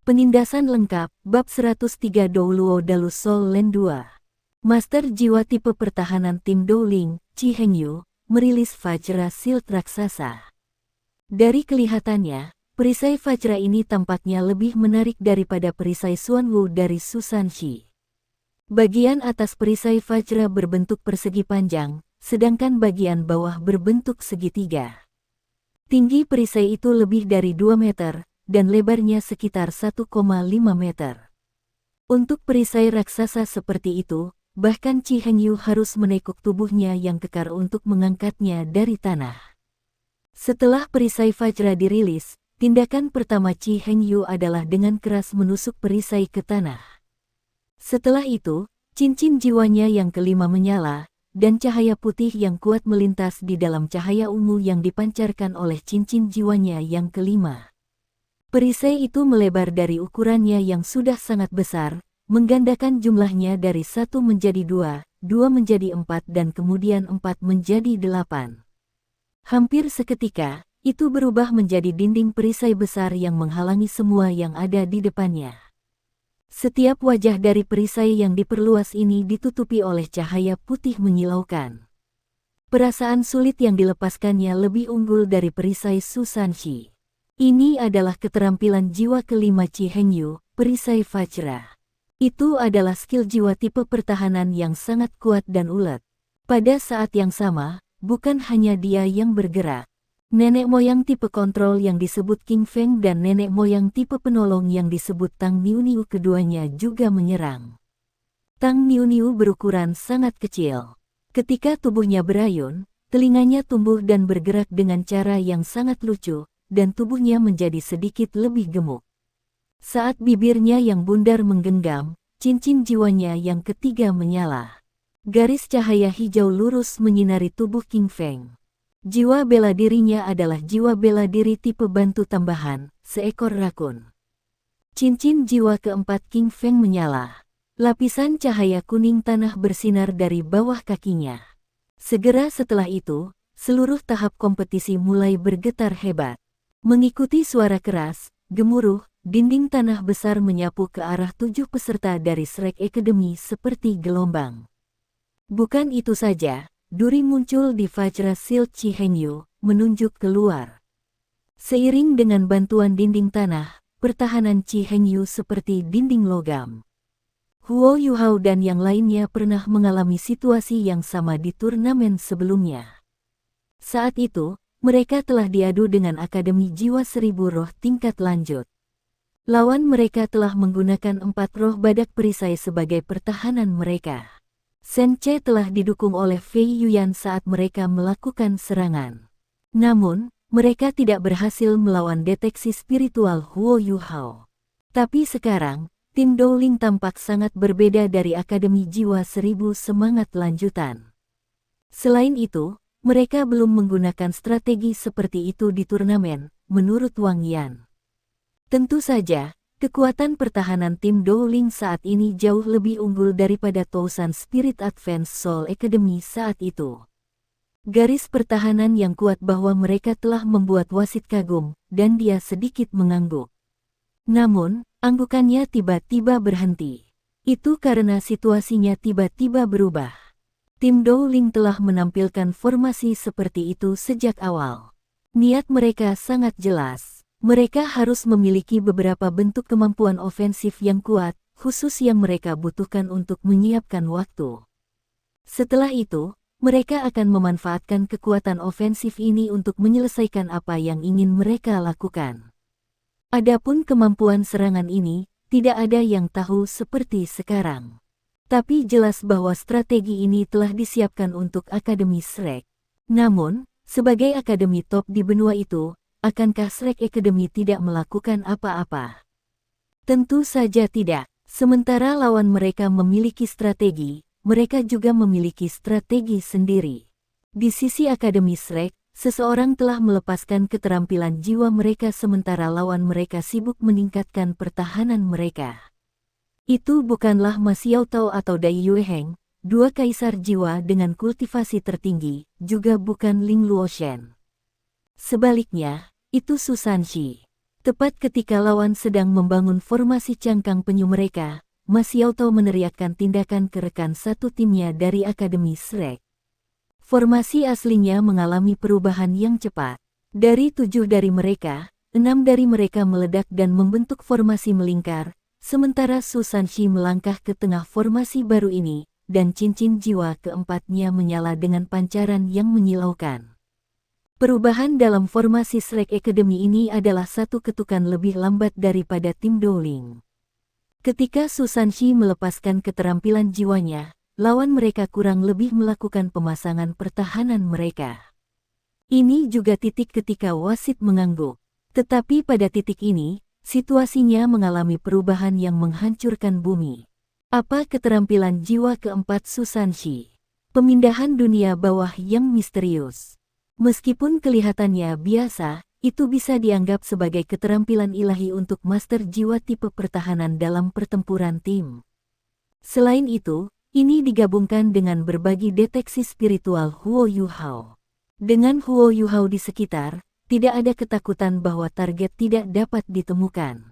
Penindasan lengkap, Bab 103 Douluo Dalu Soul Land 2. Master Jiwa Tipe Pertahanan Tim Douling, Chi Hengyu, merilis Vajra Shield Raksasa. Dari kelihatannya, perisai Vajra ini tampaknya lebih menarik daripada perisai Xuanwu dari Susanshi. Bagian atas perisai Vajra berbentuk persegi panjang, sedangkan bagian bawah berbentuk segitiga. Tinggi perisai itu lebih dari 2 meter, dan lebarnya sekitar 1,5 meter. Untuk perisai raksasa seperti itu, bahkan Chi Hengyu harus menekuk tubuhnya yang kekar untuk mengangkatnya dari tanah. Setelah perisai Vajra dirilis, tindakan pertama Chi Hengyu adalah dengan keras menusuk perisai ke tanah. Setelah itu, cincin jiwanya yang kelima menyala, dan cahaya putih yang kuat melintas di dalam cahaya ungu yang dipancarkan oleh cincin jiwanya yang kelima. Perisai itu melebar dari ukurannya yang sudah sangat besar, menggandakan jumlahnya dari 1 menjadi 2, 2 menjadi 4 dan kemudian 4 menjadi 8. Hampir seketika, itu berubah menjadi dinding perisai besar yang menghalangi semua yang ada di depannya. Setiap wajah dari perisai yang diperluas ini ditutupi oleh cahaya putih menyilaukan. Perasaan sulit yang dilepaskannya lebih unggul dari perisai Susanshi. Ini adalah keterampilan jiwa kelima Chi Hengyu, perisai Vajra. Itu adalah skill jiwa tipe pertahanan yang sangat kuat dan ulet. Pada saat yang sama, bukan hanya dia yang bergerak. Nenek moyang tipe kontrol yang disebut King Feng dan nenek moyang tipe penolong yang disebut Tang Niu keduanya juga menyerang. Tang Niu berukuran sangat kecil. Ketika tubuhnya berayun, telinganya tumbuh dan bergerak dengan cara yang sangat lucu, dan tubuhnya menjadi sedikit lebih gemuk. Saat bibirnya yang bundar menggenggam, cincin jiwanya yang ketiga menyala. Garis cahaya hijau lurus menyinari tubuh King Feng. Jiwa bela dirinya adalah jiwa bela diri tipe bantu tambahan, seekor rakun. Cincin jiwa keempat King Feng menyala. Lapisan cahaya kuning tanah bersinar dari bawah kakinya. Segera setelah itu, seluruh tahap kompetisi mulai bergetar hebat. Mengikuti suara keras, gemuruh, dinding tanah besar menyapu ke arah 7 peserta dari Shrek Academy seperti gelombang. Bukan itu saja. Duri muncul di Vajra Shield Chi Hengyu, menunjuk keluar. Seiring dengan bantuan dinding tanah, pertahanan Chi Hengyu seperti dinding logam. Huo Yuhao dan yang lainnya pernah mengalami situasi yang sama di turnamen sebelumnya. Saat itu, mereka telah diadu dengan Akademi Jiwa Seribu Roh tingkat lanjut. Lawan mereka telah menggunakan 4 roh badak perisai sebagai pertahanan mereka. Shen Ce telah didukung oleh Fei Yuyan saat mereka melakukan serangan. Namun, mereka tidak berhasil melawan deteksi spiritual Huo Yuhao. Tapi sekarang, tim Douling tampak sangat berbeda dari Akademi Jiwa Seribu Semangat Lanjutan. Selain itu, mereka belum menggunakan strategi seperti itu di turnamen, menurut Wang Yan. Tentu saja, kekuatan pertahanan tim Douling saat ini jauh lebih unggul daripada Tousan Spirit Advanced Soul Academy saat itu. Garis pertahanan yang kuat bahwa mereka telah membuat wasit kagum, dan dia sedikit mengangguk. Namun, anggukannya tiba-tiba berhenti. Itu karena situasinya tiba-tiba berubah. Tim Douling telah menampilkan formasi seperti itu sejak awal. Niat mereka sangat jelas. Mereka harus memiliki beberapa bentuk kemampuan ofensif yang kuat, khusus yang mereka butuhkan untuk menyiapkan waktu. Setelah itu, mereka akan memanfaatkan kekuatan ofensif ini untuk menyelesaikan apa yang ingin mereka lakukan. Adapun kemampuan serangan ini, tidak ada yang tahu seperti sekarang. Tapi jelas bahwa strategi ini telah disiapkan untuk Akademi Shrek. Namun, sebagai akademi top di benua itu, akankah Shrek Academy tidak melakukan apa-apa? Tentu saja tidak. Sementara lawan mereka memiliki strategi, mereka juga memiliki strategi sendiri. Di sisi Akademi Shrek, seseorang telah melepaskan keterampilan jiwa mereka sementara lawan mereka sibuk meningkatkan pertahanan mereka. Itu bukanlah Ma Xiaotao atau Dai Yueheng, dua kaisar jiwa dengan kultivasi tertinggi, juga bukan Ling Luoshen. Sebaliknya, itu Susanshi. Tepat ketika lawan sedang membangun formasi cangkang penyu mereka, Ma Xiaotao meneriakkan tindakan ke rekan satu timnya dari Akademi Shrek. Formasi aslinya mengalami perubahan yang cepat. Dari 7 dari mereka, 6 dari mereka meledak dan membentuk formasi melingkar, sementara Su Sanxi melangkah ke tengah formasi baru ini, dan cincin jiwa keempatnya menyala dengan pancaran yang menyilaukan. Perubahan dalam formasi Shrek Academy ini adalah satu ketukan lebih lambat daripada tim Dowling. Ketika Su Sanxi melepaskan keterampilan jiwanya, lawan mereka kurang lebih melakukan pemasangan pertahanan mereka. Ini juga titik ketika wasit mengangguk. Tetapi pada titik ini, situasinya mengalami perubahan yang menghancurkan bumi. Apa keterampilan jiwa keempat Su Sanxi? Pemindahan dunia bawah yang misterius. Meskipun kelihatannya biasa, itu bisa dianggap sebagai keterampilan ilahi untuk master jiwa tipe pertahanan dalam pertempuran tim. Selain itu, ini digabungkan dengan berbagi deteksi spiritual Huo Yuhao. Dengan Huo Yuhao di sekitar, tidak ada ketakutan bahwa target tidak dapat ditemukan.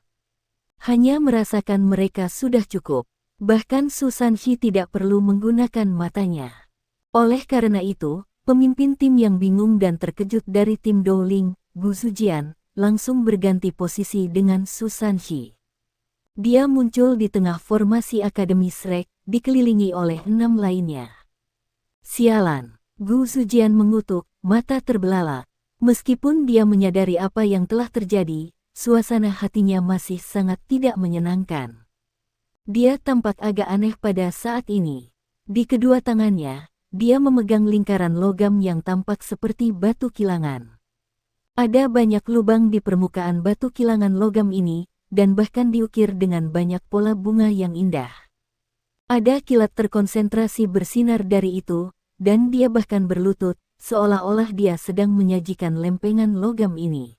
Hanya merasakan mereka sudah cukup. Bahkan Su Sanxi tidak perlu menggunakan matanya. Oleh karena itu, pemimpin tim yang bingung dan terkejut dari tim Dowling, Gu Zujian, langsung berganti posisi dengan Su Sanxi. Dia muncul di tengah formasi Akademi Shrek, dikelilingi oleh 6 lainnya. Sialan, Gu Zujian mengutuk, mata terbelalak. Meskipun dia menyadari apa yang telah terjadi, suasana hatinya masih sangat tidak menyenangkan. Dia tampak agak aneh pada saat ini. Di kedua tangannya, dia memegang lingkaran logam yang tampak seperti batu kilangan. Ada banyak lubang di permukaan batu kilangan logam ini, dan bahkan diukir dengan banyak pola bunga yang indah. Ada kilat terkonsentrasi bersinar dari itu, dan dia bahkan berlutut, seolah-olah dia sedang menyajikan lempengan logam ini.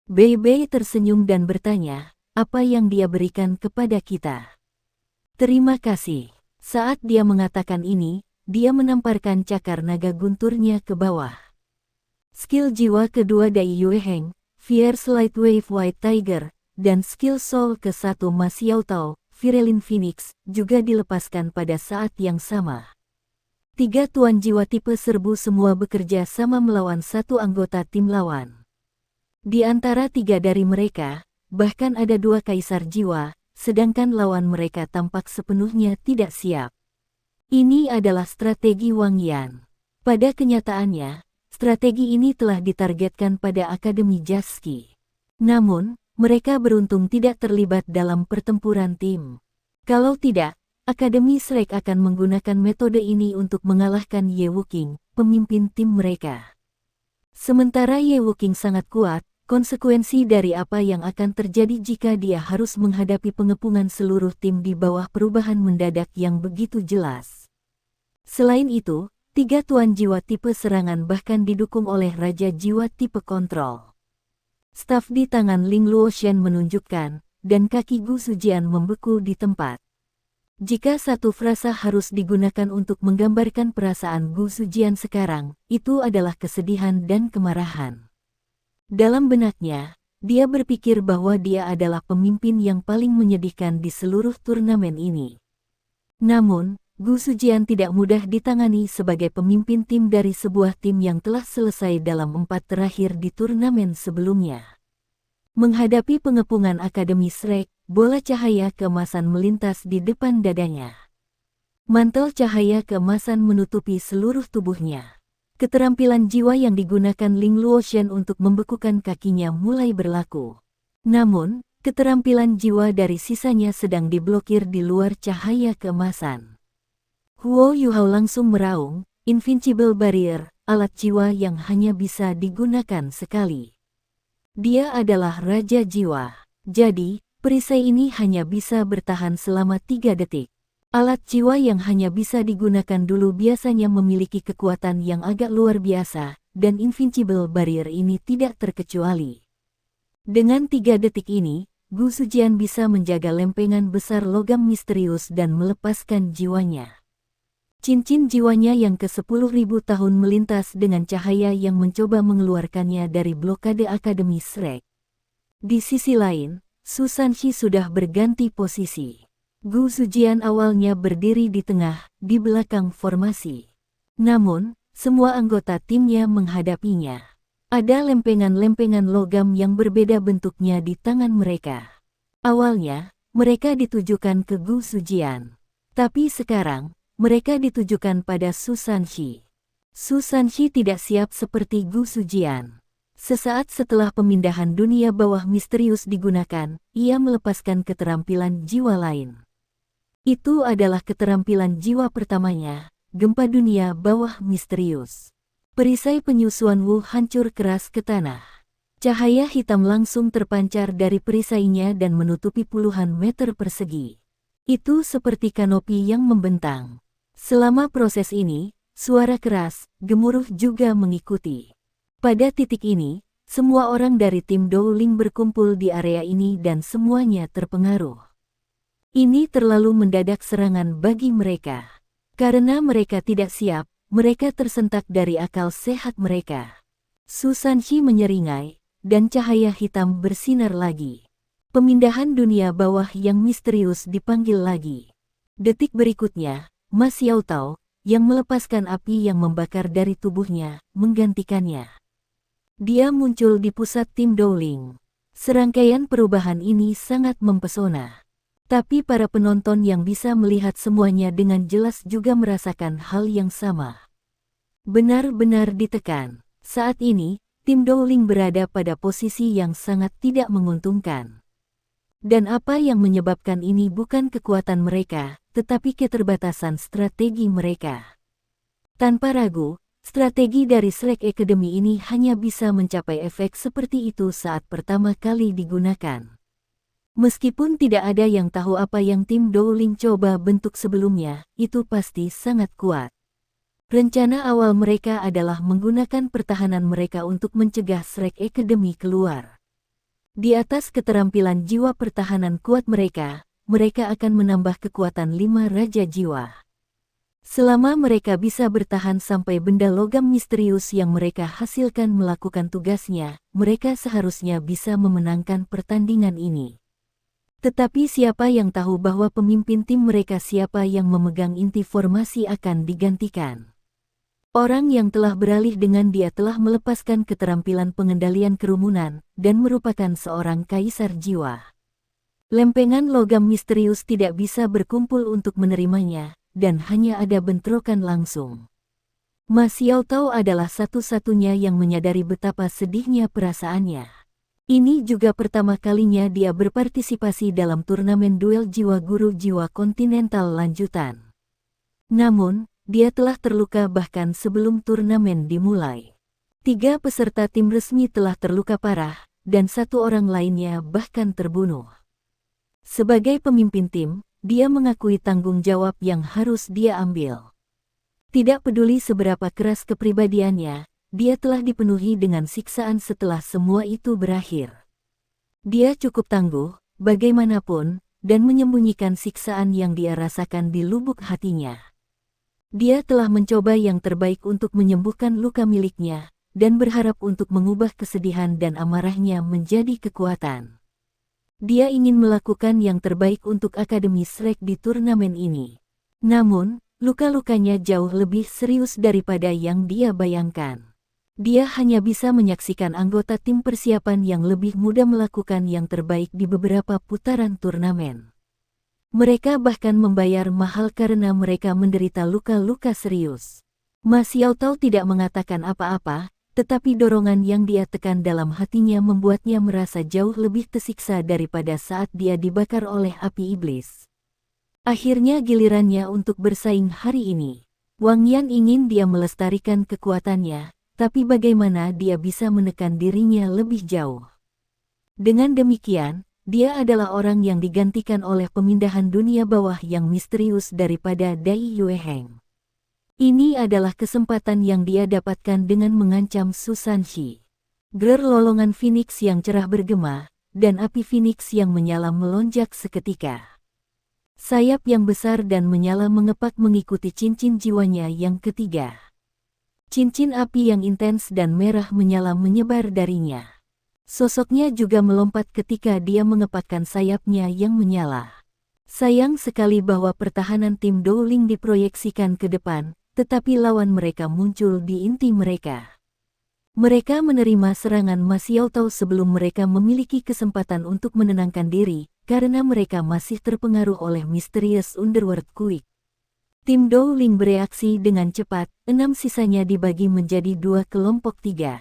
Bei Bei tersenyum dan bertanya, apa yang dia berikan kepada kita? Terima kasih. Saat dia mengatakan ini, dia menamparkan cakar naga gunturnya ke bawah. Skill jiwa kedua Dai Yue Heng, Fierce Light Wave White Tiger, dan skill soul ke-1 Ma Xiaotao, Virelin Phoenix, juga dilepaskan pada saat yang sama. 3 tuan jiwa tipe serbu semua bekerja sama melawan satu anggota tim lawan. Di antara 3 dari mereka, bahkan ada 2 kaisar jiwa, sedangkan lawan mereka tampak sepenuhnya tidak siap. Ini adalah strategi Wang Yan. Pada kenyataannya, strategi ini telah ditargetkan pada Akademi Jaski. Namun, mereka beruntung tidak terlibat dalam pertempuran tim. Kalau tidak, Akademi Shrek akan menggunakan metode ini untuk mengalahkan Ye Wuqing, pemimpin tim mereka. Sementara Ye Wuqing sangat kuat, konsekuensi dari apa yang akan terjadi jika dia harus menghadapi pengepungan seluruh tim di bawah perubahan mendadak yang begitu jelas. Selain itu, 3 tuan jiwa tipe serangan bahkan didukung oleh Raja Jiwa tipe kontrol. Staf di tangan Ling Luoshen menunjukkan, dan kaki Gu Zujian membeku di tempat. Jika satu frasa harus digunakan untuk menggambarkan perasaan Gu Zujian sekarang, itu adalah kesedihan dan kemarahan. Dalam benaknya, dia berpikir bahwa dia adalah pemimpin yang paling menyedihkan di seluruh turnamen ini. Namun, Gu Zujian tidak mudah ditangani sebagai pemimpin tim dari sebuah tim yang telah selesai dalam 4 terakhir di turnamen sebelumnya. Menghadapi pengepungan Akademi Shrek, bola cahaya keemasan melintas di depan dadanya. Mantel cahaya keemasan menutupi seluruh tubuhnya. Keterampilan jiwa yang digunakan Ling Luoshen untuk membekukan kakinya mulai berlaku. Namun, keterampilan jiwa dari sisanya sedang diblokir di luar cahaya keemasan. Huo Yuhao langsung meraung, Invincible Barrier, alat jiwa yang hanya bisa digunakan sekali. Dia adalah Raja Jiwa. Jadi, perisai ini hanya bisa bertahan selama 3 detik. Alat jiwa yang hanya bisa digunakan dulu biasanya memiliki kekuatan yang agak luar biasa, dan Invincible Barrier ini tidak terkecuali. Dengan 3 detik ini, Gu Zujian bisa menjaga lempengan besar logam misterius dan melepaskan jiwanya. Cincin jiwanya yang ke-10.000 tahun melintas dengan cahaya yang mencoba mengeluarkannya dari blokade Akademi Shrek. Di sisi lain, Su Sanxi sudah berganti posisi. Gu Sujian awalnya berdiri di tengah, di belakang formasi. Namun, semua anggota timnya menghadapinya. Ada lempengan-lempengan logam yang berbeda bentuknya di tangan mereka. Awalnya, mereka ditujukan ke Gu Sujian. Tapi sekarang, mereka ditujukan pada Su Sanxi. Su Sanxi tidak siap seperti Gu Sujian. Sesaat setelah pemindahan dunia bawah misterius digunakan, ia melepaskan keterampilan jiwa lain. Itu adalah keterampilan jiwa pertamanya, gempa dunia bawah misterius. Perisai penyusuan Wu hancur keras ke tanah. Cahaya hitam langsung terpancar dari perisainya dan menutupi puluhan meter persegi. Itu seperti kanopi yang membentang. Selama proses ini, suara keras, gemuruh juga mengikuti. Pada titik ini, semua orang dari tim Dowling berkumpul di area ini dan semuanya terpengaruh. Ini terlalu mendadak serangan bagi mereka. Karena mereka tidak siap, mereka tersentak dari akal sehat mereka. Su Sanxi menyeringai, dan cahaya hitam bersinar lagi. Pemindahan dunia bawah yang misterius dipanggil lagi. Detik berikutnya, Ma Xiaotao, yang melepaskan api yang membakar dari tubuhnya, menggantikannya. Dia muncul di pusat tim Dowling. Serangkaian perubahan ini sangat mempesona. Tapi para penonton yang bisa melihat semuanya dengan jelas juga merasakan hal yang sama. Benar-benar ditekan. Saat ini, tim Dowling berada pada posisi yang sangat tidak menguntungkan. Dan apa yang menyebabkan ini bukan kekuatan mereka, tetapi keterbatasan strategi mereka. Tanpa ragu, strategi dari Slack Academy ini hanya bisa mencapai efek seperti itu saat pertama kali digunakan. Meskipun tidak ada yang tahu apa yang tim Dowling coba bentuk sebelumnya, itu pasti sangat kuat. Rencana awal mereka adalah menggunakan pertahanan mereka untuk mencegah Slack Academy keluar. Di atas keterampilan jiwa pertahanan kuat mereka akan menambah kekuatan 5 Raja Jiwa. Selama mereka bisa bertahan sampai benda logam misterius yang mereka hasilkan melakukan tugasnya, mereka seharusnya bisa memenangkan pertandingan ini. Tetapi siapa yang tahu bahwa pemimpin tim mereka siapa yang memegang inti formasi akan digantikan. Orang yang telah beralih dengan dia telah melepaskan keterampilan pengendalian kerumunan dan merupakan seorang kaisar jiwa. Lempengan logam misterius tidak bisa berkumpul untuk menerimanya, dan hanya ada bentrokan langsung. Ma Xiaotao adalah satu-satunya yang menyadari betapa sedihnya perasaannya. Ini juga pertama kalinya dia berpartisipasi dalam turnamen duel jiwa guru jiwa kontinental lanjutan. Namun, dia telah terluka bahkan sebelum turnamen dimulai. 3 peserta tim resmi telah terluka parah, dan 1 orang lainnya bahkan terbunuh. Sebagai pemimpin tim, dia mengakui tanggung jawab yang harus dia ambil. Tidak peduli seberapa keras kepribadiannya, dia telah dipenuhi dengan siksaan setelah semua itu berakhir. Dia cukup tangguh, bagaimanapun, dan menyembunyikan siksaan yang dia rasakan di lubuk hatinya. Dia telah mencoba yang terbaik untuk menyembuhkan luka miliknya, dan berharap untuk mengubah kesedihan dan amarahnya menjadi kekuatan. Dia ingin melakukan yang terbaik untuk Akademi Slack di turnamen ini. Namun, luka-lukanya jauh lebih serius daripada yang dia bayangkan. Dia hanya bisa menyaksikan anggota tim persiapan yang lebih muda melakukan yang terbaik di beberapa putaran turnamen. Mereka bahkan membayar mahal karena mereka menderita luka-luka serius. Ma Xiaotao tidak mengatakan apa-apa, tetapi dorongan yang dia tekan dalam hatinya membuatnya merasa jauh lebih tersiksa daripada saat dia dibakar oleh api iblis. Akhirnya gilirannya untuk bersaing hari ini. Wang Yan ingin dia melestarikan kekuatannya, tapi bagaimana dia bisa menekan dirinya lebih jauh? Dengan demikian, dia adalah orang yang digantikan oleh pemindahan dunia bawah yang misterius daripada Dai Yueheng. Ini adalah kesempatan yang dia dapatkan dengan mengancam Su Sanxi. Ger lolongan Phoenix yang cerah bergema, dan api Phoenix yang menyala melonjak seketika. Sayap yang besar dan menyala mengepak mengikuti cincin jiwanya yang ketiga. Cincin api yang intens dan merah menyala menyebar darinya. Sosoknya juga melompat ketika dia mengepakkan sayapnya yang menyala. Sayang sekali bahwa pertahanan tim Dowling diproyeksikan ke depan, tetapi lawan mereka muncul di inti mereka. Mereka menerima serangan Ma Xiaotao sebelum mereka memiliki kesempatan untuk menenangkan diri, karena mereka masih terpengaruh oleh Mysterious Underworld Quick. Tim Dowling bereaksi dengan cepat, 6 sisanya dibagi menjadi 2 kelompok 3.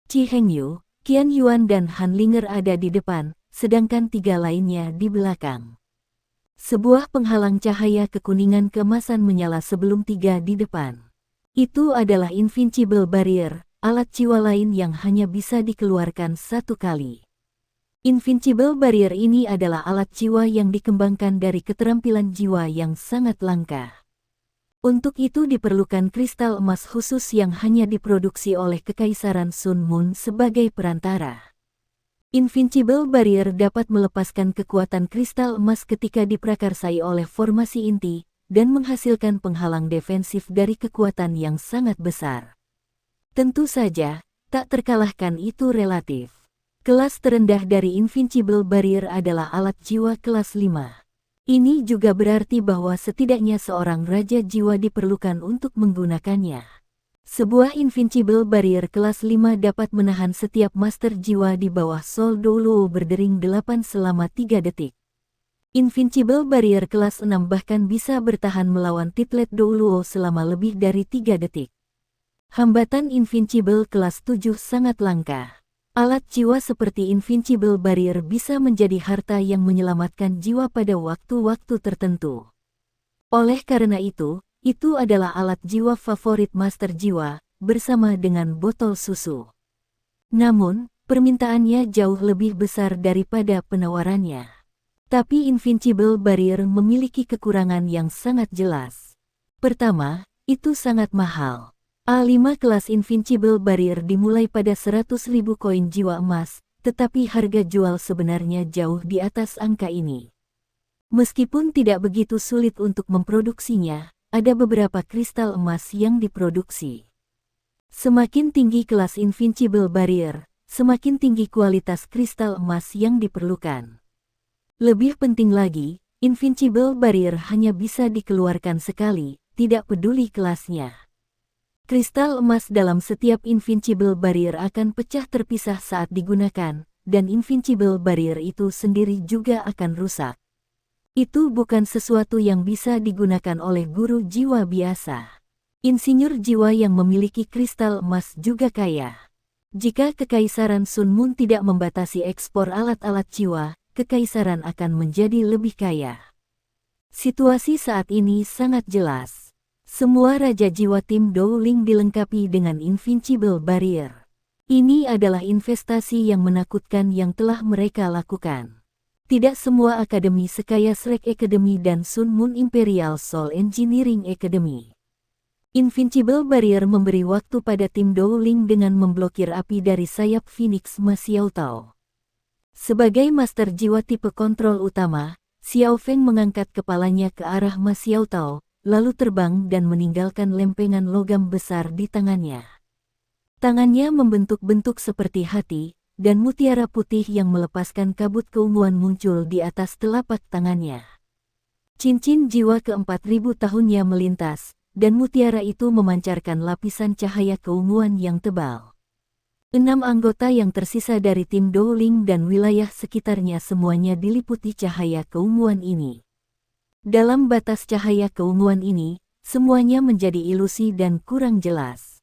Qi Hengyu, Qian Yuan dan Han Linger ada di depan, sedangkan 3 lainnya di belakang. Sebuah penghalang cahaya kekuningan keemasan menyala sebelum 3 di depan. Itu adalah Invincible Barrier, alat jiwa lain yang hanya bisa dikeluarkan satu kali. Invincible Barrier ini adalah alat jiwa yang dikembangkan dari keterampilan jiwa yang sangat langka. Untuk itu diperlukan kristal emas khusus yang hanya diproduksi oleh Kekaisaran Sun Moon sebagai perantara. Invincible Barrier dapat melepaskan kekuatan kristal emas ketika diprakarsai oleh formasi inti, dan menghasilkan penghalang defensif dari kekuatan yang sangat besar. Tentu saja, tak terkalahkan itu relatif. Kelas terendah dari Invincible Barrier adalah alat jiwa kelas 5. Ini juga berarti bahwa setidaknya seorang raja jiwa diperlukan untuk menggunakannya. Sebuah Invincible Barrier kelas 5 dapat menahan setiap master jiwa di bawah Sol Douluo berdering 8 selama 3 detik. Invincible Barrier kelas 6 bahkan bisa bertahan melawan Titlet Douluo selama lebih dari 3 detik. Hambatan Invincible kelas 7 sangat langka. Alat jiwa seperti Invincible Barrier bisa menjadi harta yang menyelamatkan jiwa pada waktu-waktu tertentu. Oleh karena itu adalah alat jiwa favorit master jiwa, bersama dengan botol susu. Namun, permintaannya jauh lebih besar daripada penawarannya. Tapi Invincible Barrier memiliki kekurangan yang sangat jelas. Pertama, itu sangat mahal. A5 kelas Invincible Barrier dimulai pada 100.000 koin jiwa emas, tetapi harga jual sebenarnya jauh di atas angka ini. Meskipun tidak begitu sulit untuk memproduksinya, ada beberapa kristal emas yang diproduksi. Semakin tinggi kelas Invincible Barrier, semakin tinggi kualitas kristal emas yang diperlukan. Lebih penting lagi, Invincible Barrier hanya bisa dikeluarkan sekali, tidak peduli kelasnya. Kristal emas dalam setiap Invincible Barrier akan pecah terpisah saat digunakan, dan Invincible Barrier itu sendiri juga akan rusak. Itu bukan sesuatu yang bisa digunakan oleh guru jiwa biasa. Insinyur jiwa yang memiliki kristal emas juga kaya. Jika Kekaisaran Sun Moon tidak membatasi ekspor alat-alat jiwa, Kekaisaran akan menjadi lebih kaya. Situasi saat ini sangat jelas. Semua raja jiwa tim Dowling dilengkapi dengan Invincible Barrier. Ini adalah investasi yang menakutkan yang telah mereka lakukan. Tidak semua akademi sekaya Shrek Academy dan Sun Moon Imperial Soul Engineering Academy. Invincible Barrier memberi waktu pada tim Dowling dengan memblokir api dari sayap Phoenix Ma Xiaotao. Sebagai master jiwa tipe kontrol utama, Xiao Feng mengangkat kepalanya ke arah Ma Xiaotao, lalu terbang dan meninggalkan lempengan logam besar di tangannya. Tangannya membentuk-bentuk seperti hati, dan mutiara putih yang melepaskan kabut keunguan muncul di atas telapak tangannya. Cincin jiwa ke-4000 tahunnya melintas, dan mutiara itu memancarkan lapisan cahaya keunguan yang tebal. 6 anggota yang tersisa dari tim Dowling dan wilayah sekitarnya semuanya diliputi cahaya keunguan ini. Dalam batas cahaya keunguan ini, semuanya menjadi ilusi dan kurang jelas.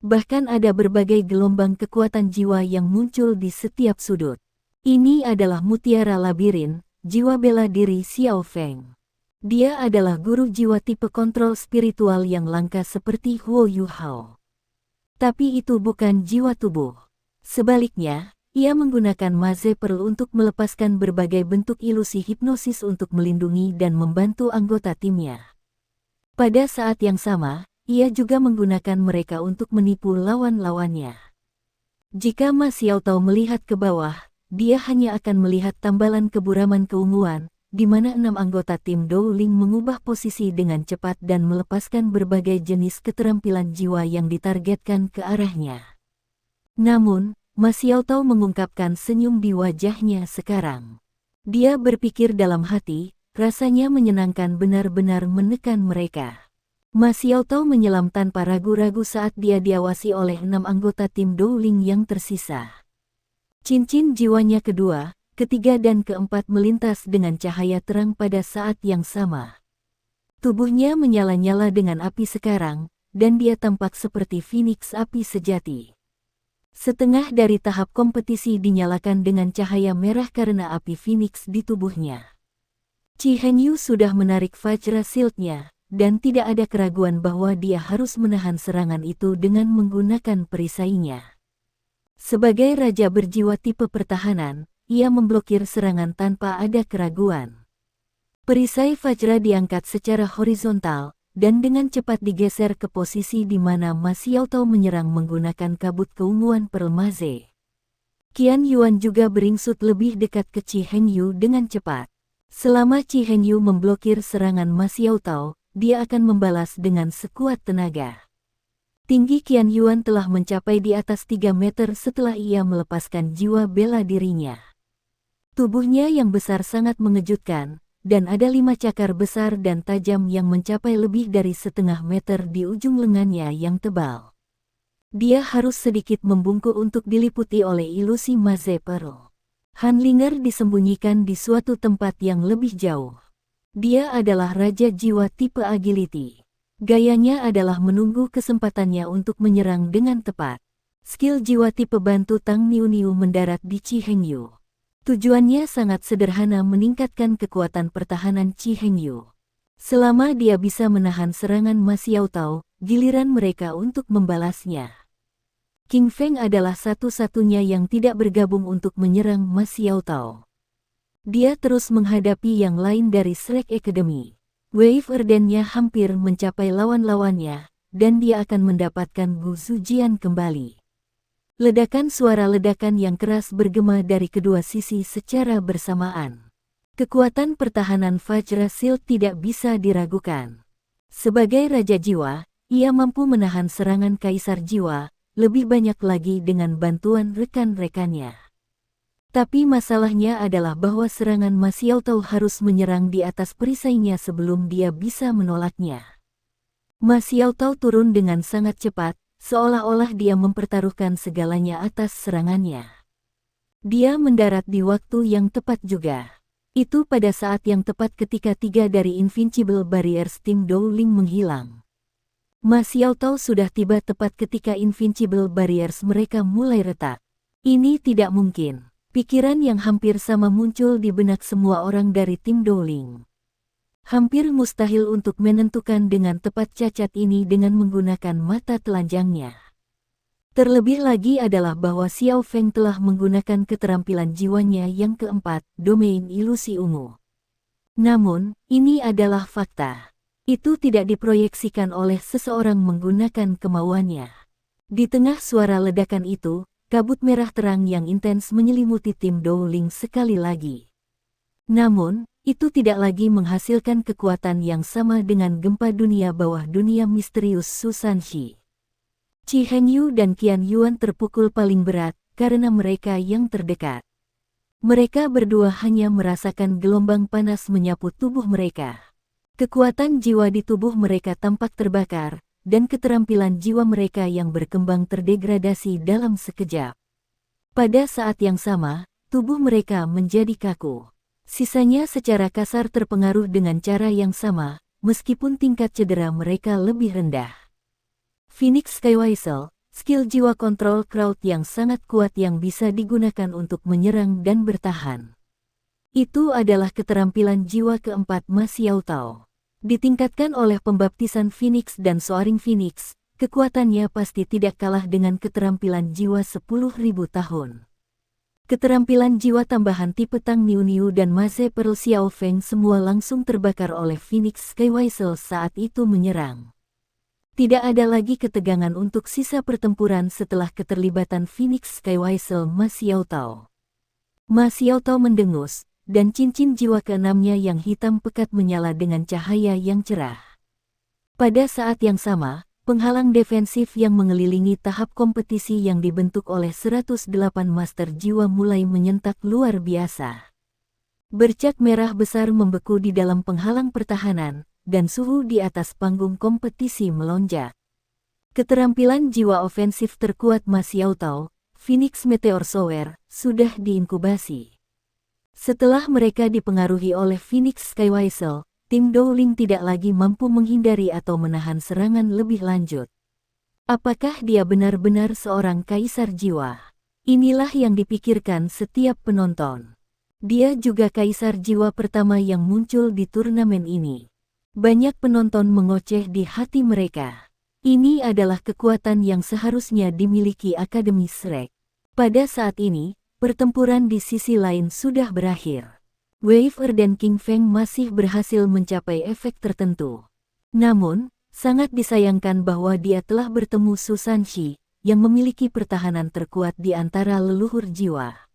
Bahkan ada berbagai gelombang kekuatan jiwa yang muncul di setiap sudut. Ini adalah mutiara labirin, jiwa bela diri Xiao Feng. Dia adalah guru jiwa tipe kontrol spiritual yang langka seperti Huo Yu Hao. Tapi itu bukan jiwa tubuh. Sebaliknya, ia menggunakan Maze Pearl untuk melepaskan berbagai bentuk ilusi hipnosis untuk melindungi dan membantu anggota timnya. Pada saat yang sama, ia juga menggunakan mereka untuk menipu lawan-lawannya. Jika Ma Xiaotao melihat ke bawah, dia hanya akan melihat tambalan keburaman keunguan, di mana 6 anggota tim Dowling mengubah posisi dengan cepat dan melepaskan berbagai jenis keterampilan jiwa yang ditargetkan ke arahnya. Namun, Ma Xiaotao mengungkapkan senyum di wajahnya sekarang. Dia berpikir dalam hati, rasanya menyenangkan benar-benar menekan mereka. Ma Xiaotao menyelam tanpa ragu-ragu saat dia diawasi oleh 6 anggota tim Dowling yang tersisa. Cincin jiwanya kedua, ketiga dan keempat melintas dengan cahaya terang pada saat yang sama. Tubuhnya menyala-nyala dengan api sekarang, dan dia tampak seperti Phoenix api sejati. Setengah dari tahap kompetisi dinyalakan dengan cahaya merah karena api Phoenix di tubuhnya. Qi Hengyu sudah menarik Vajra Shield-nya, dan tidak ada keraguan bahwa dia harus menahan serangan itu dengan menggunakan perisainya. Sebagai raja berjiwa tipe pertahanan, ia memblokir serangan tanpa ada keraguan. Perisai Vajra diangkat secara horizontal, dan dengan cepat digeser ke posisi di mana Ma Xiaotao menyerang menggunakan kabut keunguan perlmaze. Qian Yuan juga beringsut lebih dekat ke Qi Hengyu dengan cepat. Selama Qi Hengyu memblokir serangan Ma Xiaotao, dia akan membalas dengan sekuat tenaga. Tinggi Qian Yuan telah mencapai di atas 3 meter setelah ia melepaskan jiwa bela dirinya. Tubuhnya yang besar sangat mengejutkan, dan ada 5 cakar besar dan tajam yang mencapai lebih dari setengah meter di ujung lengannya yang tebal. Dia harus sedikit membungkuk untuk diliputi oleh ilusi Maze Pearl. Hanlinger disembunyikan di suatu tempat yang lebih jauh. Dia adalah raja jiwa tipe agility. Gayanya adalah menunggu kesempatannya untuk menyerang dengan tepat. Skill jiwa tipe bantu Tang Niu Niu mendarat di Qi Hengyu. Tujuannya sangat sederhana, meningkatkan kekuatan pertahanan Qi Hengyu. Selama dia bisa menahan serangan Ma Xiaotao, giliran mereka untuk membalasnya. King Feng adalah satu-satunya yang tidak bergabung untuk menyerang Ma Xiaotao. Dia terus menghadapi yang lain dari Shrek Academy. Wave Erden-nya hampir mencapai lawan-lawannya, dan dia akan mendapatkan Gu Zujian kembali. Ledakan suara ledakan yang keras bergema dari kedua sisi secara bersamaan. Kekuatan pertahanan Vajra Shield tidak bisa diragukan. Sebagai Raja Jiwa, ia mampu menahan serangan Kaisar Jiwa, lebih banyak lagi dengan bantuan rekan-rekannya. Tapi masalahnya adalah bahwa serangan Ma Xiaotao harus menyerang di atas perisainya sebelum dia bisa menolaknya. Ma Xiaotao turun dengan sangat cepat, seolah-olah dia mempertaruhkan segalanya atas serangannya. Dia mendarat di waktu yang tepat juga. Itu pada saat yang tepat ketika 3 dari Invincible Barriers tim Dowling menghilang. Ma Xiaotao sudah tiba tepat ketika Invincible Barriers mereka mulai retak. Ini tidak mungkin. Pikiran yang hampir sama muncul di benak semua orang dari tim Dowling. Hampir mustahil untuk menentukan dengan tepat cacat ini dengan menggunakan mata telanjangnya. Terlebih lagi adalah bahwa Xiao Feng telah menggunakan keterampilan jiwanya yang keempat, domain ilusi ungu. Namun, ini adalah fakta. Itu tidak diproyeksikan oleh seseorang menggunakan kemauannya. Di tengah suara ledakan itu, kabut merah terang yang intens menyelimuti tim Dowling sekali lagi. Namun, itu tidak lagi menghasilkan kekuatan yang sama dengan gempa dunia bawah dunia misterius Susanshi. Qi Hengyu dan Qian Yuan terpukul paling berat karena mereka yang terdekat. Mereka berdua hanya merasakan gelombang panas menyapu tubuh mereka. Kekuatan jiwa di tubuh mereka tampak terbakar, dan keterampilan jiwa mereka yang berkembang terdegradasi dalam sekejap. Pada saat yang sama, tubuh mereka menjadi kaku. Sisanya secara kasar terpengaruh dengan cara yang sama, meskipun tingkat cedera mereka lebih rendah. Phoenix Skywisel, skill jiwa kontrol crowd yang sangat kuat yang bisa digunakan untuk menyerang dan bertahan. Itu adalah keterampilan jiwa keempat Ma Xiaotao. Ditingkatkan oleh pembaptisan Phoenix dan Soaring Phoenix, kekuatannya pasti tidak kalah dengan keterampilan jiwa 10.000 tahun. Keterampilan jiwa tambahan tipe Tang Niu Niu dan Maze Pearl Xiao Feng semua langsung terbakar oleh Phoenix Skywisel saat itu menyerang. Tidak ada lagi ketegangan untuk sisa pertempuran setelah keterlibatan Phoenix Skywisel Ma Xiaotao. Ma Xiaotao mendengus, dan cincin jiwa keenamnya yang hitam pekat menyala dengan cahaya yang cerah. Pada saat yang sama, penghalang defensif yang mengelilingi tahap kompetisi yang dibentuk oleh 108 Master Jiwa mulai menyentak luar biasa. Bercak merah besar membeku di dalam penghalang pertahanan, dan suhu di atas panggung kompetisi melonjak. Keterampilan jiwa ofensif terkuat Ma Xiaotao, Phoenix Meteor Shower, sudah diinkubasi. Setelah mereka dipengaruhi oleh Phoenix Sky Whistle, tim Dowling tidak lagi mampu menghindari atau menahan serangan lebih lanjut. Apakah dia benar-benar seorang kaisar jiwa? Inilah yang dipikirkan setiap penonton. Dia juga kaisar jiwa pertama yang muncul di turnamen ini. Banyak penonton mengoceh di hati mereka. Ini adalah kekuatan yang seharusnya dimiliki Akademi Shrek. Pada saat ini, pertempuran di sisi lain sudah berakhir. Waver dan King Feng masih berhasil mencapai efek tertentu. Namun, sangat disayangkan bahwa dia telah bertemu Su Sanxi, yang memiliki pertahanan terkuat di antara leluhur jiwa.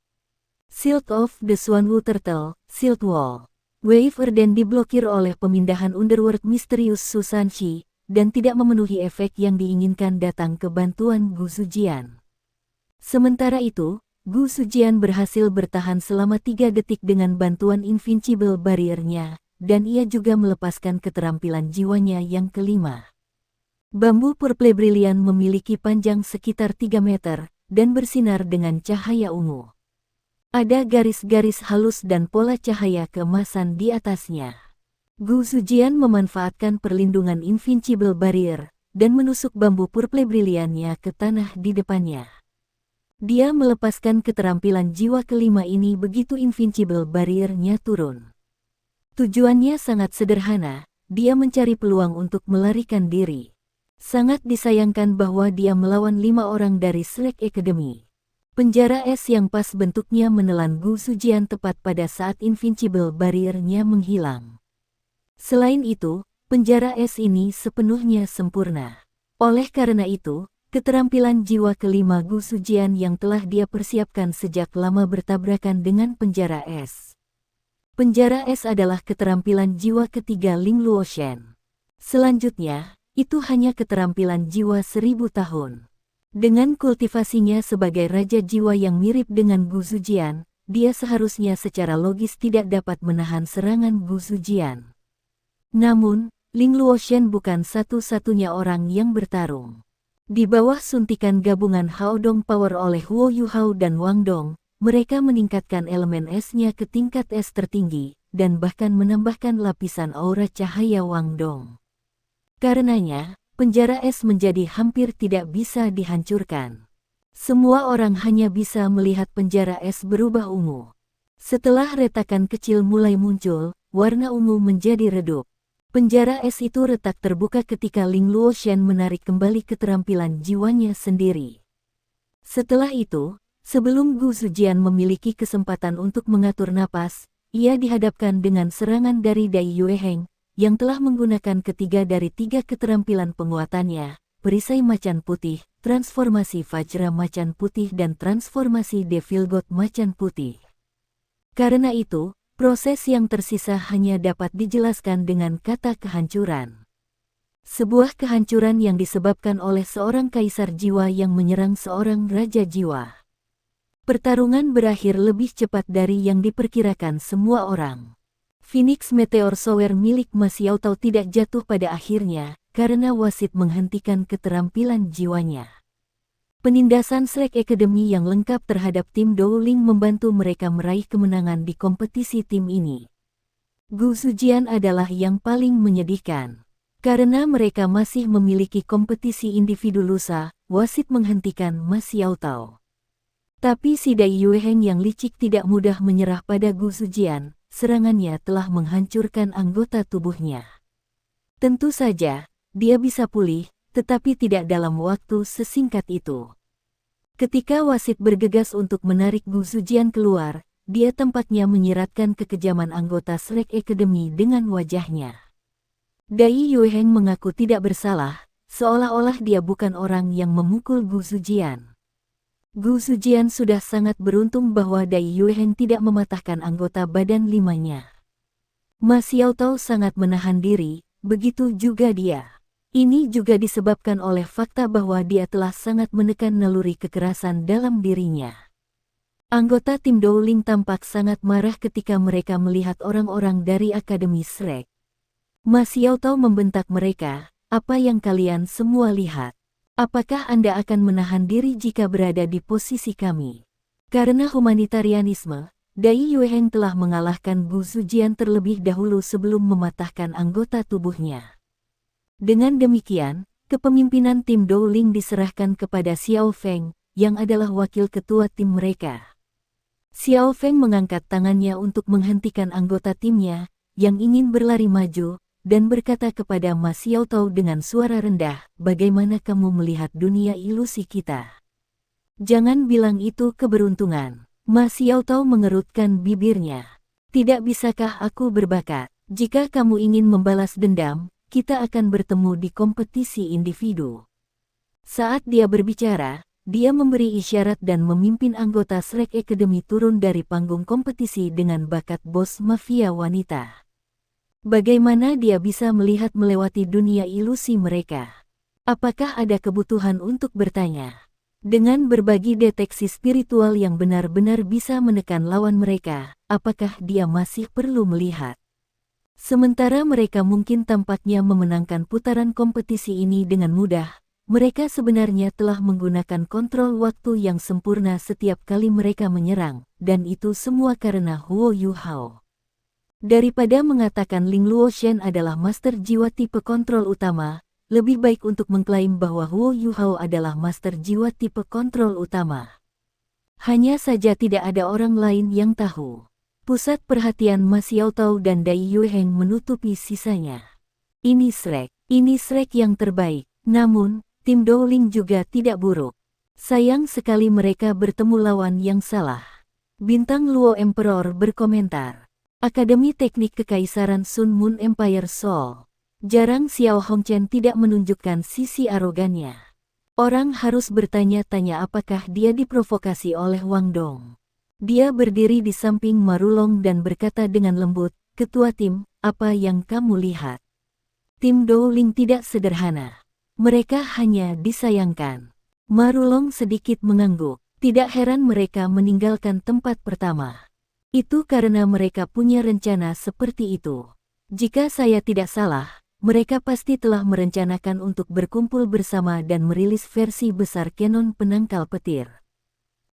Shield of the Swanwu Turtle, Shield Wall. Waver dan diblokir oleh pemindahan Underworld misterius Su Sanxi, dan tidak memenuhi efek yang diinginkan datang ke bantuan Gu Sujian. Sementara itu, Gu Sujian berhasil bertahan selama 3 detik dengan bantuan Invincible Barrier-nya, dan ia juga melepaskan keterampilan jiwanya yang kelima. Bambu Purple Brilliant memiliki panjang sekitar 3 meter, dan bersinar dengan cahaya ungu. Ada garis-garis halus dan pola cahaya keemasan di atasnya. Gu Sujian memanfaatkan perlindungan Invincible Barrier, dan menusuk bambu Purple Brilliant-nya ke tanah di depannya. Dia melepaskan keterampilan jiwa kelima ini begitu Invincible Barrier-nya turun. Tujuannya sangat sederhana, dia mencari peluang untuk melarikan diri. Sangat disayangkan bahwa dia melawan 5 orang dari Shrek Academy. Penjara es yang pas bentuknya menelan Gu Sujian tepat pada saat Invincible Barrier-nya menghilang. Selain itu, penjara es ini sepenuhnya sempurna. Oleh karena itu, keterampilan jiwa kelima Gu Sujian yang telah dia persiapkan sejak lama bertabrakan dengan penjara es. Penjara es adalah keterampilan jiwa ketiga Ling Luoshen. Selanjutnya, itu hanya keterampilan jiwa 1000 tahun. Dengan kultivasinya sebagai raja jiwa yang mirip dengan Gu Sujian, dia seharusnya secara logis tidak dapat menahan serangan Gu Sujian. Namun, Ling Luoshen bukan satu-satunya orang yang bertarung. Di bawah suntikan gabungan Haodong Power oleh Huo Yuhao dan Wang Dong, mereka meningkatkan elemen esnya ke tingkat es tertinggi, dan bahkan menambahkan lapisan aura cahaya Wang Dong. Karenanya, penjara es menjadi hampir tidak bisa dihancurkan. Semua orang hanya bisa melihat penjara es berubah ungu. Setelah retakan kecil mulai muncul, warna ungu menjadi redup. Penjara es itu retak terbuka ketika Ling Luoshen menarik kembali keterampilan jiwanya sendiri. Setelah itu, sebelum Gu Sujian memiliki kesempatan untuk mengatur napas, ia dihadapkan dengan serangan dari Dai Yueheng, yang telah menggunakan ketiga dari 3 keterampilan penguatannya, perisai macan putih, transformasi Vajra macan putih dan transformasi Devil God macan putih. Karena itu, proses yang tersisa hanya dapat dijelaskan dengan kata kehancuran. Sebuah kehancuran yang disebabkan oleh seorang kaisar jiwa yang menyerang seorang raja jiwa. Pertarungan berakhir lebih cepat dari yang diperkirakan semua orang. Phoenix Meteor Shower milik Ma Xiaotao tidak jatuh pada akhirnya, karena wasit menghentikan keterampilan jiwanya. Penindasan Shrek Academy yang lengkap terhadap tim Dowling membantu mereka meraih kemenangan di kompetisi tim ini. Gu Sujian adalah yang paling menyedihkan. Karena mereka masih memiliki kompetisi individu lusa, wasit menghentikan Ma Xiaotao. Tapi si Dai Yueheng yang licik tidak mudah menyerah pada Gu Sujian, serangannya telah menghancurkan anggota tubuhnya. Tentu saja, dia bisa pulih, tetapi tidak dalam waktu sesingkat itu. Ketika wasit bergegas untuk menarik Gu Sujian keluar, dia tampaknya menyiratkan kekejaman anggota Shrek Academy dengan wajahnya. Dai Yueheng mengaku tidak bersalah, seolah-olah dia bukan orang yang memukul Gu Sujian. Gu Sujian sudah sangat beruntung bahwa Dai Yueheng tidak mematahkan anggota badan limanya. Ma Xiaotao sangat menahan diri, begitu juga dia. Ini juga disebabkan oleh fakta bahwa dia telah sangat menekan naluri kekerasan dalam dirinya. Anggota tim Dowling tampak sangat marah ketika mereka melihat orang-orang dari Akademi Shrek. Ma Xiaotao membentak mereka, "Apa yang kalian semua lihat? Apakah Anda akan menahan diri jika berada di posisi kami?" Karena humanitarianisme, Dai Yueheng telah mengalahkan Bu Zujian terlebih dahulu sebelum mematahkan anggota tubuhnya. Dengan demikian, kepemimpinan tim Dowling diserahkan kepada Xiao Feng, yang adalah wakil ketua tim mereka. Xiao Feng mengangkat tangannya untuk menghentikan anggota timnya, yang ingin berlari maju, dan berkata kepada Ma Xiaotao dengan suara rendah, "Bagaimana kamu melihat dunia ilusi kita? Jangan bilang itu keberuntungan." Ma Xiaotao mengerutkan bibirnya. "Tidak bisakah aku berbakat? Jika kamu ingin membalas dendam, kita akan bertemu di kompetisi individu." Saat dia berbicara, dia memberi isyarat dan memimpin anggota Shrek Academy turun dari panggung kompetisi dengan bakat bos mafia wanita. Bagaimana dia bisa melihat melewati dunia ilusi mereka? Apakah ada kebutuhan untuk bertanya? Dengan berbagi deteksi spiritual yang benar-benar bisa menekan lawan mereka, apakah dia masih perlu melihat? Sementara mereka mungkin tampaknya memenangkan putaran kompetisi ini dengan mudah, mereka sebenarnya telah menggunakan kontrol waktu yang sempurna setiap kali mereka menyerang, dan itu semua karena Huo Yuhao. Daripada mengatakan Ling Luoshen adalah master jiwa tipe kontrol utama, lebih baik untuk mengklaim bahwa Huo Yuhao adalah master jiwa tipe kontrol utama. Hanya saja tidak ada orang lain yang tahu. Pusat perhatian Ma Xiaotao dan Dai Yueheng menutupi sisanya. Ini Shrek yang terbaik. Namun, tim Dowling juga tidak buruk. Sayang sekali mereka bertemu lawan yang salah. Bintang Luo Emperor berkomentar. Akademi Teknik Kekaisaran Sun Moon Empire Seoul. Jarang Xiao Hongchen tidak menunjukkan sisi arogannya. Orang harus bertanya-tanya apakah dia diprovokasi oleh Wang Dong. Dia berdiri di samping Marulong dan berkata dengan lembut, "Ketua tim, apa yang kamu lihat?" Tim Dowling tidak sederhana. Mereka hanya disayangkan. Marulong sedikit mengangguk. Tidak heran mereka meninggalkan tempat pertama. Itu karena mereka punya rencana seperti itu. Jika saya tidak salah, mereka pasti telah merencanakan untuk berkumpul bersama dan merilis versi besar Canon penangkal petir.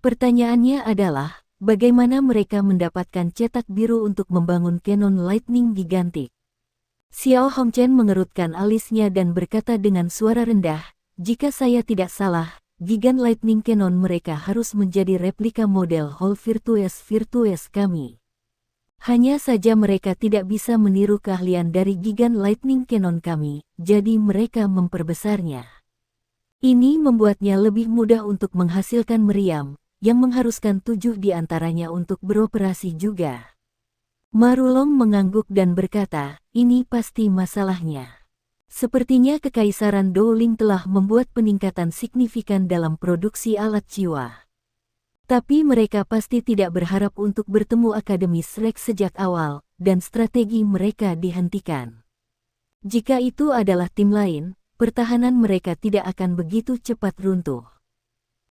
Pertanyaannya adalah, bagaimana mereka mendapatkan cetak biru untuk membangun Canon Lightning gigantik? Xiao Hongchen mengerutkan alisnya dan berkata dengan suara rendah, "Jika saya tidak salah, Gigan Lightning Cannon mereka harus menjadi replika model Hall Virtues kami. Hanya saja mereka tidak bisa meniru keahlian dari Gigan Lightning Cannon kami, jadi mereka memperbesarnya. Ini membuatnya lebih mudah untuk menghasilkan meriam, yang mengharuskan 7 di antaranya untuk beroperasi juga." Marulong mengangguk dan berkata, "Ini pasti masalahnya. Sepertinya Kekaisaran Dowling telah membuat peningkatan signifikan dalam produksi alat jiwa. Tapi mereka pasti tidak berharap untuk bertemu Akademi Shrek sejak awal, dan strategi mereka dihentikan. Jika itu adalah tim lain, pertahanan mereka tidak akan begitu cepat runtuh.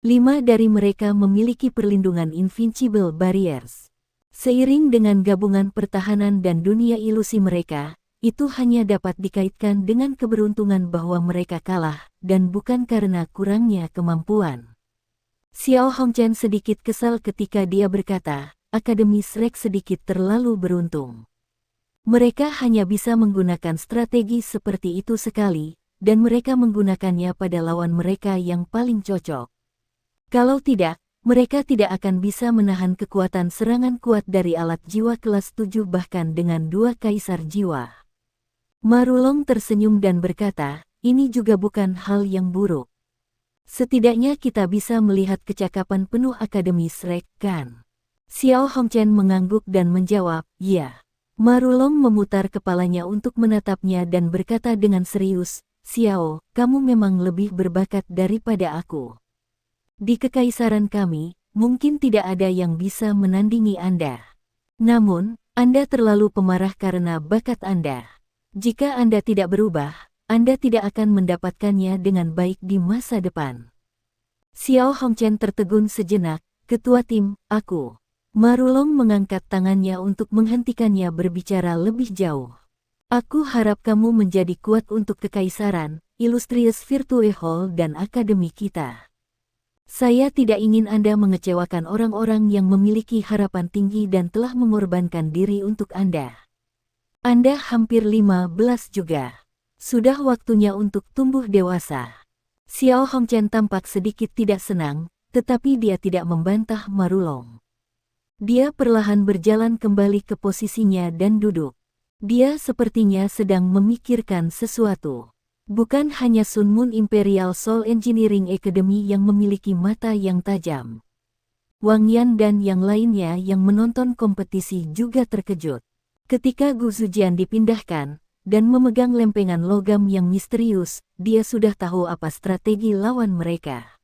5 dari mereka memiliki perlindungan Invincible Barriers. Seiring dengan gabungan pertahanan dan dunia ilusi mereka, itu hanya dapat dikaitkan dengan keberuntungan bahwa mereka kalah, dan bukan karena kurangnya kemampuan." Xiao Hongchen sedikit kesal ketika dia berkata, "Akademi Shrek sedikit terlalu beruntung. Mereka hanya bisa menggunakan strategi seperti itu sekali, dan mereka menggunakannya pada lawan mereka yang paling cocok. Kalau tidak, mereka tidak akan bisa menahan kekuatan serangan kuat dari alat jiwa kelas 7 bahkan dengan 2 kaisar jiwa." Marulong tersenyum dan berkata, "Ini juga bukan hal yang buruk. Setidaknya kita bisa melihat kecakapan penuh Akademi Shrek, kan?" Xiao Hongchen mengangguk dan menjawab, "Ya." Marulong memutar kepalanya untuk menatapnya dan berkata dengan serius, "Xiao, kamu memang lebih berbakat daripada aku. Di kekaisaran kami, mungkin tidak ada yang bisa menandingi Anda. Namun, Anda terlalu pemarah karena bakat Anda. Jika Anda tidak berubah, Anda tidak akan mendapatkannya dengan baik di masa depan. Xiao Hongchen tertegun sejenak, ketua tim, aku. Marulong mengangkat tangannya untuk menghentikannya berbicara lebih jauh. Aku harap kamu menjadi kuat untuk kekaisaran, Illustrious Virtue Hall dan akademi kita. Saya tidak ingin Anda mengecewakan orang-orang yang memiliki harapan tinggi dan telah mengorbankan diri untuk Anda. Anda hampir 15 juga. Sudah waktunya untuk tumbuh dewasa. Xiao Hongchen tampak sedikit tidak senang, tetapi dia tidak membantah Marulong. Dia perlahan berjalan kembali ke posisinya dan duduk. Dia sepertinya sedang memikirkan sesuatu. Bukan hanya Sun Moon Imperial Soul Engineering Academy yang memiliki mata yang tajam. Wang Yan dan yang lainnya yang menonton kompetisi juga terkejut. Ketika Gu Zujian dipindahkan dan memegang lempengan logam yang misterius, dia sudah tahu apa strategi lawan mereka.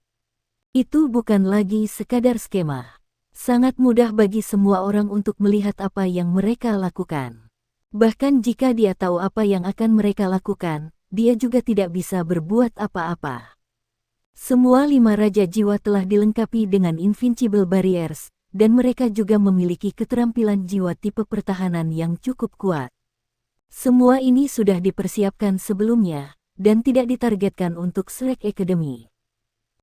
Itu bukan lagi sekadar skema. Sangat mudah bagi semua orang untuk melihat apa yang mereka lakukan. Bahkan jika dia tahu apa yang akan mereka lakukan, dia juga tidak bisa berbuat apa-apa. Semua 5 Raja Jiwa telah dilengkapi dengan Invincible Barriers, dan mereka juga memiliki keterampilan jiwa tipe pertahanan yang cukup kuat. Semua ini sudah dipersiapkan sebelumnya, dan tidak ditargetkan untuk Shrek Academy.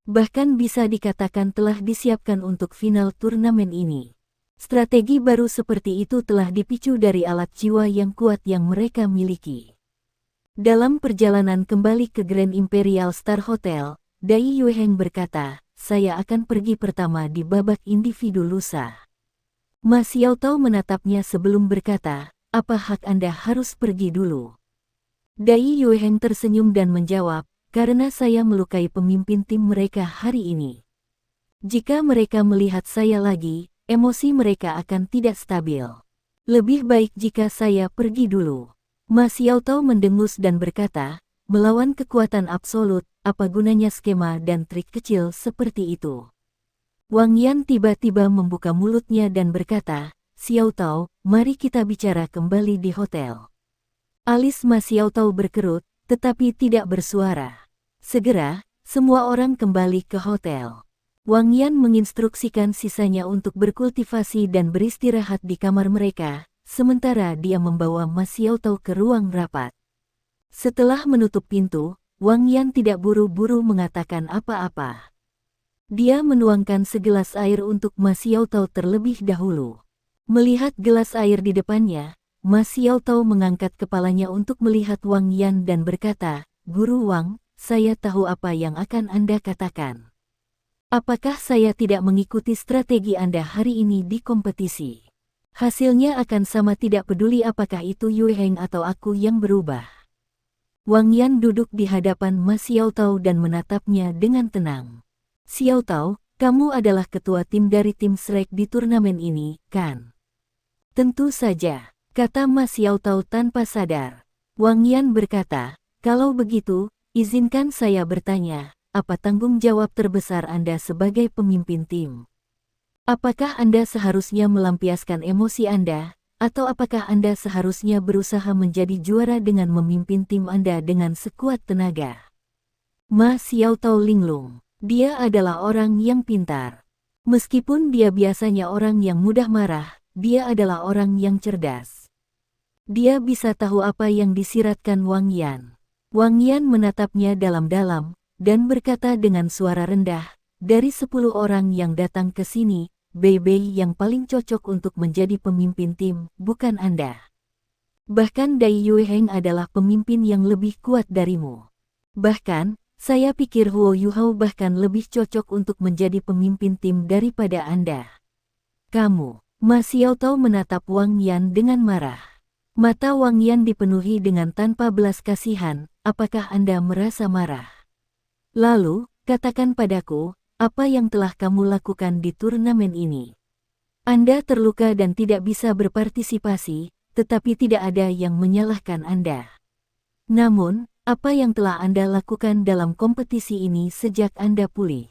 Bahkan bisa dikatakan telah disiapkan untuk final turnamen ini. Strategi baru seperti itu telah dipicu dari alat jiwa yang kuat yang mereka miliki. Dalam perjalanan kembali ke Grand Imperial Star Hotel, Dai Yueheng berkata, saya akan pergi pertama di babak individu lusa. Ma Xiaotao menatapnya sebelum berkata, apa hak Anda harus pergi dulu? Dai Yueheng tersenyum dan menjawab, karena saya melukai pemimpin tim mereka hari ini. Jika mereka melihat saya lagi, emosi mereka akan tidak stabil. Lebih baik jika saya pergi dulu. Ma Xiaotao mendengus dan berkata, melawan kekuatan absolut, apa gunanya skema dan trik kecil seperti itu? Wang Yan tiba-tiba membuka mulutnya dan berkata, Xiaotao, mari kita bicara kembali di hotel. Alis Ma Xiaotao berkerut, tetapi tidak bersuara. Segera, semua orang kembali ke hotel. Wang Yan menginstruksikan sisanya untuk berkultivasi dan beristirahat di kamar mereka, sementara dia membawa Ma Xiaotao ke ruang rapat. Setelah menutup pintu, Wang Yan tidak buru-buru mengatakan apa-apa. Dia menuangkan segelas air untuk Ma Xiaotao terlebih dahulu. Melihat gelas air di depannya, Ma Xiaotao mengangkat kepalanya untuk melihat Wang Yan dan berkata, Guru Wang, saya tahu apa yang akan Anda katakan. Apakah saya tidak mengikuti strategi Anda hari ini di kompetisi? Hasilnya akan sama, tidak peduli apakah itu Yueheng atau aku yang berubah. Wang Yan duduk di hadapan Ma Xiaotao dan menatapnya dengan tenang. Xiaotao, kamu adalah ketua tim dari tim Shrek di turnamen ini, kan? Tentu saja, kata Ma Xiaotao tanpa sadar. Wang Yan berkata, kalau begitu, izinkan saya bertanya. Apa tanggung jawab terbesar Anda sebagai pemimpin tim? Apakah Anda seharusnya melampiaskan emosi Anda, atau apakah Anda seharusnya berusaha menjadi juara dengan memimpin tim Anda dengan sekuat tenaga? Ma Xiaotao linglung. Dia adalah orang yang pintar. Meskipun dia biasanya orang yang mudah marah, dia adalah orang yang cerdas. Dia bisa tahu apa yang disiratkan Wang Yan. Wang Yan menatapnya dalam-dalam, dan berkata dengan suara rendah, dari 10 orang yang datang ke sini, Bei yang paling cocok untuk menjadi pemimpin tim, bukan Anda. Bahkan Dai Yueheng adalah pemimpin yang lebih kuat darimu. Bahkan, saya pikir Huo Yuhao bahkan lebih cocok untuk menjadi pemimpin tim daripada Anda. Kamu, Ma Xiaotao menatap Wang Yan dengan marah. Mata Wang Yan dipenuhi dengan tanpa belas kasihan, apakah Anda merasa marah? Lalu, katakan padaku, apa yang telah kamu lakukan di turnamen ini? Anda terluka dan tidak bisa berpartisipasi, tetapi tidak ada yang menyalahkan Anda. Namun, apa yang telah Anda lakukan dalam kompetisi ini sejak Anda pulih?